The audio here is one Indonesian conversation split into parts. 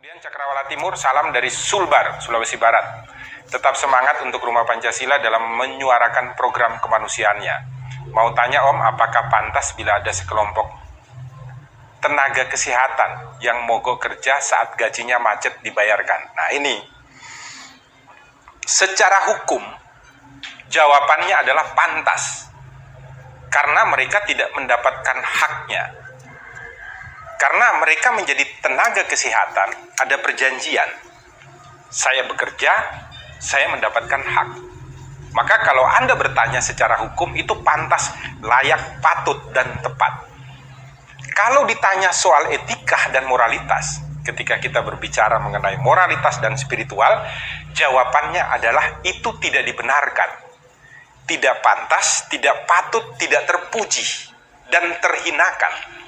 Kemudian Cakrawala Timur, salam dari Sulbar, Sulawesi Barat. Tetap semangat untuk Rumah Pancasila dalam menyuarakan program kemanusiaannya. Mau tanya Om, apakah pantas bila ada sekelompok tenaga kesehatan yang mogok kerja saat gajinya macet dibayarkan? Nah ini, secara hukum, jawabannya adalah pantas. Karena mereka tidak mendapatkan haknya. Karena mereka menjadi tenaga kesehatan, ada perjanjian. Saya bekerja, saya mendapatkan hak. Maka kalau Anda bertanya secara hukum, itu pantas, layak, patut, dan tepat. Kalau ditanya soal etika dan moralitas, ketika kita berbicara mengenai moralitas dan spiritual, jawabannya adalah itu tidak dibenarkan. Tidak pantas, tidak patut, tidak terpuji, dan terhinakan.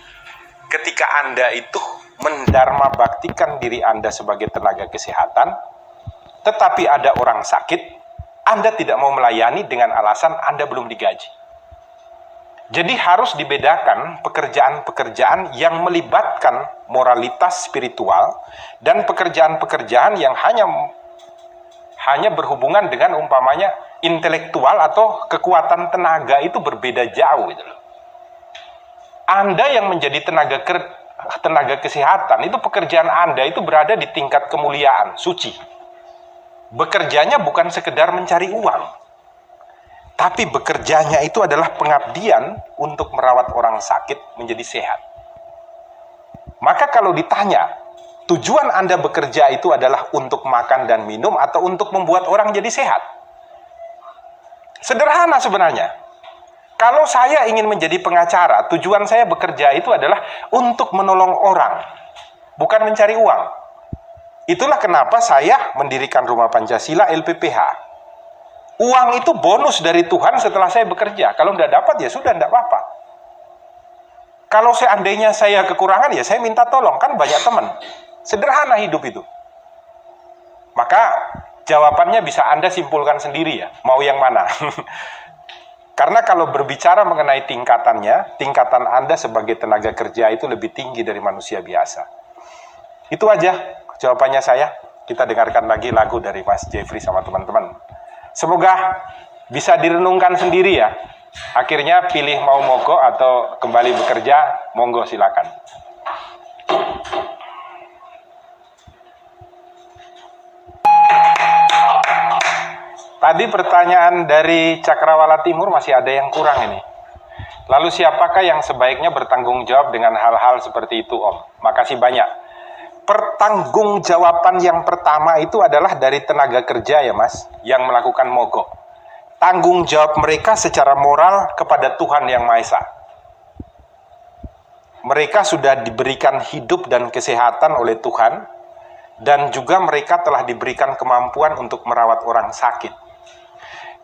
Ketika Anda itu mendharma baktikan diri Anda sebagai tenaga kesehatan, tetapi ada orang sakit, Anda tidak mau melayani dengan alasan Anda belum digaji. Jadi harus dibedakan pekerjaan-pekerjaan yang melibatkan moralitas spiritual dan pekerjaan-pekerjaan yang hanya berhubungan dengan umpamanya intelektual atau kekuatan tenaga. Itu berbeda jauh gitu loh. Anda yang menjadi tenaga kesehatan, itu pekerjaan Anda itu berada di tingkat kemuliaan, suci. Bekerjanya bukan sekedar mencari uang, tapi bekerjanya itu adalah pengabdian untuk merawat orang sakit menjadi sehat. Maka kalau ditanya, tujuan Anda bekerja itu adalah untuk makan dan minum atau untuk membuat orang jadi sehat? Sederhana sebenarnya. Kalau saya ingin menjadi pengacara, tujuan saya bekerja itu adalah untuk menolong orang, bukan mencari uang. Itulah kenapa saya mendirikan Rumah Pancasila LPPH. Uang itu bonus dari Tuhan setelah saya bekerja. Kalau tidak dapat, ya sudah, tidak apa-apa. Kalau seandainya saya kekurangan, ya saya minta tolong. Kan banyak teman. Sederhana hidup itu. Maka jawabannya bisa Anda simpulkan sendiri ya, mau yang mana. Karena kalau berbicara mengenai tingkatan Anda sebagai tenaga kerja itu lebih tinggi dari manusia biasa. Itu aja jawabannya saya. Kita dengarkan lagi lagu dari Mas Jeffrey sama teman-teman. Semoga bisa direnungkan sendiri ya. Akhirnya pilih mau mogok atau kembali bekerja, monggo silakan. Tadi pertanyaan dari Cakrawala Timur masih ada yang kurang ini. Lalu siapakah yang sebaiknya bertanggung jawab dengan hal-hal seperti itu, Om? Makasih banyak. Pertanggungjawaban yang pertama itu adalah dari tenaga kerja ya, Mas, yang melakukan mogok. Tanggung jawab mereka secara moral kepada Tuhan Yang Maha Esa. Mereka sudah diberikan hidup dan kesehatan oleh Tuhan, dan juga mereka telah diberikan kemampuan untuk merawat orang sakit.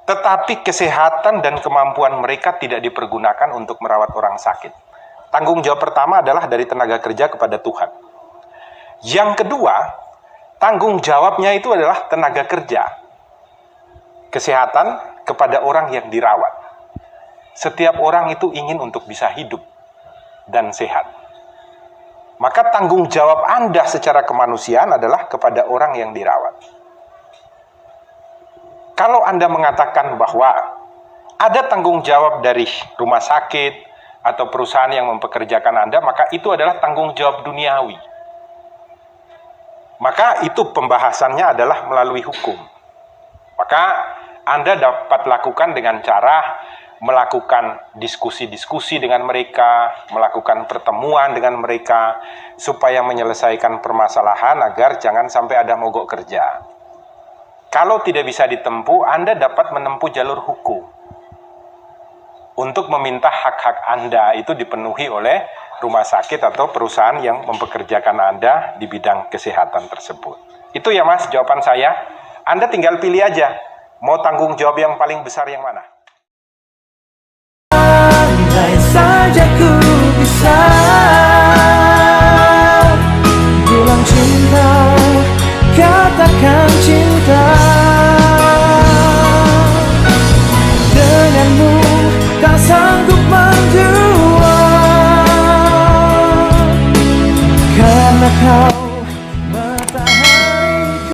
Tetapi kesehatan dan kemampuan mereka tidak dipergunakan untuk merawat orang sakit. Tanggung jawab pertama adalah dari tenaga kerja kepada Tuhan. Yang kedua, tanggung jawabnya itu adalah tenaga kerja. Kesehatan kepada orang yang dirawat. Setiap orang itu ingin untuk bisa hidup dan sehat. Maka tanggung jawab Anda secara kemanusiaan adalah kepada orang yang dirawat. Kalau Anda mengatakan bahwa ada tanggung jawab dari rumah sakit atau perusahaan yang mempekerjakan Anda, maka itu adalah tanggung jawab duniawi. Maka itu pembahasannya adalah melalui hukum. Maka Anda dapat lakukan dengan cara melakukan diskusi-diskusi dengan mereka, melakukan pertemuan dengan mereka, supaya menyelesaikan permasalahan agar jangan sampai ada mogok kerja. Kalau tidak bisa ditempuh, Anda dapat menempuh jalur hukum. Untuk meminta hak-hak Anda itu dipenuhi oleh rumah sakit atau perusahaan yang mempekerjakan Anda di bidang kesehatan tersebut. Itu ya Mas, jawaban saya. Anda tinggal pilih aja, mau tanggung jawab yang paling besar yang mana. Andai saja ku bisa bilang cinta, katakan cinta. Denganmu tak sanggup mendua, karena kau